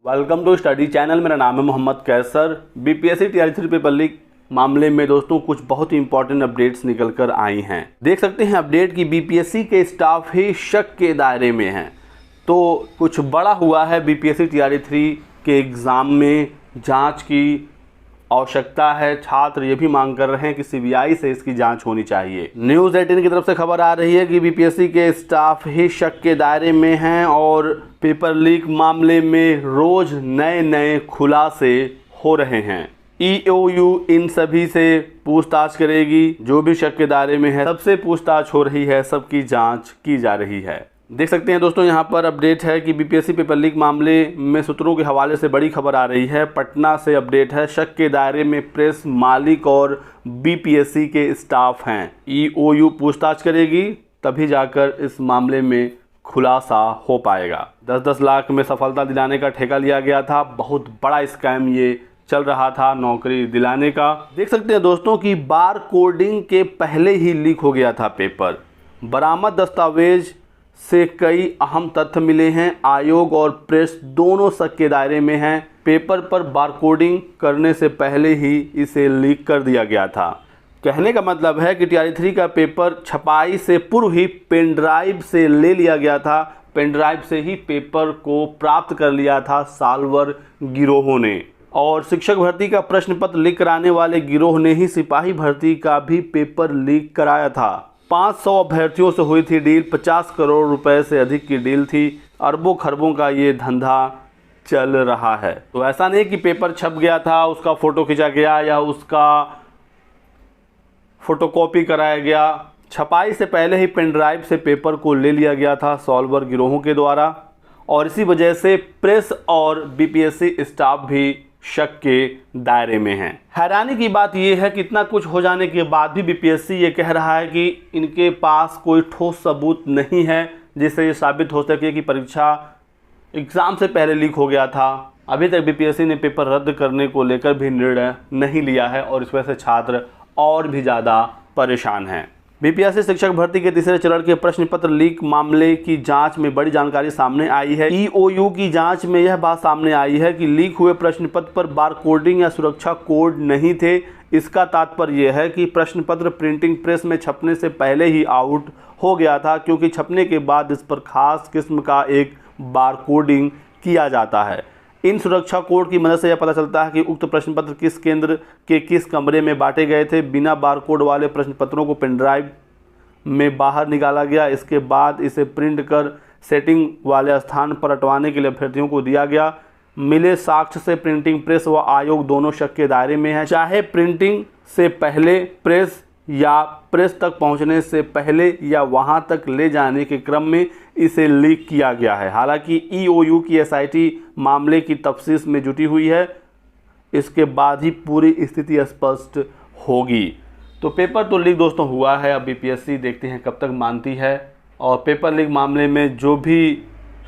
Welcome to study channel. मेरा नाम है Mohammad Kaiser. BPSC TRE 3 paper leak मामले में दोस्तों कुछ बहुत ही इंपॉर्टेंट अपडेट्स निकल कर आई हैं। देख सकते हैं अपडेट की बीपीएससी के स्टाफ ही शक के दायरे में हैं। तो कुछ बड़ा हुआ है बीपीएससी टीआरई 3 के एग्ज़ाम में। जांच की आवश्यकता है। छात्र ये भी मांग कर रहे हैं कि सीबीआई से इसकी जांच होनी चाहिए। न्यूज़ 18 की तरफ से खबर आ रही है कि बीपीएससी के स्टाफ ही शक के दायरे में हैं और पेपर लीक मामले में रोज नए नए खुलासे हो रहे हैं। ईओयू इन सभी से पूछताछ करेगी। जो भी शक के दायरे में है सबसे पूछताछ हो रही है, सबकी जाँच की जा रही है। देख सकते हैं दोस्तों यहाँ पर अपडेट है कि बीपीएससी पेपर लीक मामले में सूत्रों के हवाले से बड़ी खबर आ रही है। पटना से अपडेट है, शक के दायरे में प्रेस, मालिक और बीपीएससी के स्टाफ हैं। ईओयू पूछताछ करेगी तभी जाकर इस मामले में खुलासा हो पाएगा। 10-10 लाख में सफलता दिलाने का ठेका लिया गया था। बहुत बड़ा स्कैम ये चल रहा था नौकरी दिलाने का। देख सकते हैं दोस्तों कि बार कोडिंग के पहले ही लीक हो गया था पेपर। बरामद दस्तावेज से कई अहम तथ्य मिले हैं। आयोग और प्रेस दोनों शक के दायरे में हैं। पेपर पर बारकोडिंग करने से पहले ही इसे लीक कर दिया गया था। कहने का मतलब है कि टीआरई 3 का पेपर छपाई से पूर्व ही पेन ड्राइव से ले लिया गया था। पेन ड्राइव से ही पेपर को प्राप्त कर लिया था साल्वर गिरोहों ने। और शिक्षक भर्ती का प्रश्न पत्र लीक कराने वाले गिरोह ने ही सिपाही भर्ती का भी पेपर लीक कराया था। 500 अभ्यर्थियों से हुई थी डील। 50 करोड़ रुपए से अधिक की डील थी। अरबों खरबों का ये धंधा चल रहा है। तो ऐसा नहीं कि पेपर छप गया था, उसका फ़ोटो खींचा गया या उसका फोटोकॉपी कराया गया। छपाई से पहले ही पेन ड्राइव से पेपर को ले लिया गया था सॉल्वर गिरोहों के द्वारा। और इसी वजह से प्रेस और बीपीएससी स्टाफ भी शक के दायरे में हैं। हैरानी की बात यह है कि इतना कुछ हो जाने के बाद भी बीपीएससी ये कह रहा है कि इनके पास कोई ठोस सबूत नहीं है जिससे ये साबित हो सके कि परीक्षा एग्ज़ाम से पहले लीक हो गया था। अभी तक बीपीएससी ने पेपर रद्द करने को लेकर भी निर्णय नहीं लिया है और इस वजह से छात्र और भी ज़्यादा परेशान हैं। बीपीएससी शिक्षक भर्ती के तीसरे चरण के प्रश्न पत्र लीक मामले की जांच में बड़ी जानकारी सामने आई है। ईओयू की जांच में यह बात सामने आई है कि लीक हुए प्रश्न पत्र पर बारकोडिंग या सुरक्षा कोड नहीं थे। इसका तात्पर्य यह है कि प्रश्न पत्र प्रिंटिंग प्रेस में छपने से पहले ही आउट हो गया था, क्योंकि छपने के बाद इस पर खास किस्म का एक बारकोडिंग किया जाता है। इन सुरक्षा कोड की मदद से यह पता चलता है कि उक्त प्रश्न पत्र किस केंद्र के किस कमरे में बांटे गए थे। बिना बारकोड वाले प्रश्न पत्रों को पेन ड्राइव में बाहर निकाला गया। इसके बाद इसे प्रिंट कर सेटिंग वाले स्थान पर अटवाने के लिए अभ्यर्थियों को दिया गया। मिले साक्ष्य से प्रिंटिंग प्रेस व आयोग दोनों शक के दायरे में है। चाहे प्रिंटिंग से पहले प्रेस या प्रेस तक पहुंचने से पहले या वहां तक ले जाने के क्रम में इसे लीक किया गया है। हालांकि ईओयू की एसआईटी मामले की तफ्तीश में जुटी हुई है। इसके बाद ही पूरी स्थिति स्पष्ट होगी। तो पेपर तो लीक दोस्तों हुआ है। अब बीपीएससी देखते हैं कब तक मानती है। और पेपर लीक मामले में जो भी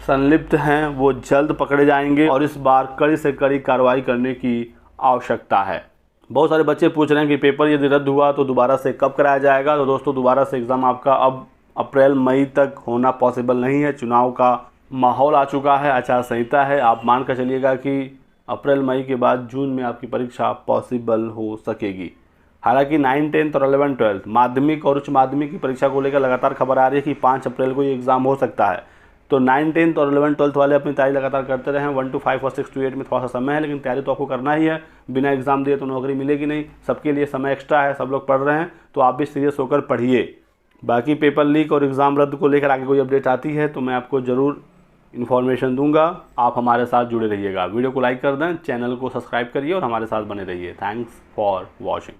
संलिप्त हैं वो जल्द पकड़े जाएंगे और इस बार कड़ी से कड़ी कार्रवाई करने की आवश्यकता है। बहुत सारे बच्चे पूछ रहे हैं कि पेपर यदि रद्द हुआ तो दोबारा से कब कराया जाएगा। तो दोस्तों दोबारा से एग्ज़ाम आपका अब अप्रैल मई तक होना पॉसिबल नहीं है। चुनाव का माहौल आ चुका है, आचार संहिता है। आप मान कर चलिएगा कि अप्रैल मई के बाद जून में आपकी परीक्षा पॉसिबल हो सकेगी। हालांकि 9, 10 और 11, 12 माध्यमिक और उच्च माध्यमिक की परीक्षा को लेकर लगातार खबर आ रही है कि 5 अप्रैल को ये एग्ज़ाम हो सकता है। तो 9, 10 और 11, 12 वाले अपनी तैयारी लगातार करते रहें। 1 to 5 और 6 to 8 में थोड़ा सा समय है, लेकिन तैयारी तो आपको करना ही है। बिना एग्ज़ाम दिए तो नौकरी मिलेगी नहीं। सबके लिए समय एक्स्ट्रा है, सब लोग पढ़ रहे हैं, तो आप भी सीरियस होकर पढ़िए। बाकी पेपर लीक और एग्ज़ाम रद्द को लेकर आगे कोई अपडेट आती है तो मैं आपको ज़रूर इन्फॉर्मेशन दूंगा। आप हमारे साथ जुड़े रहिएगा। वीडियो को लाइक कर दें, चैनल को सब्सक्राइब करिए और हमारे साथ बने रहिए। Thanks for watching.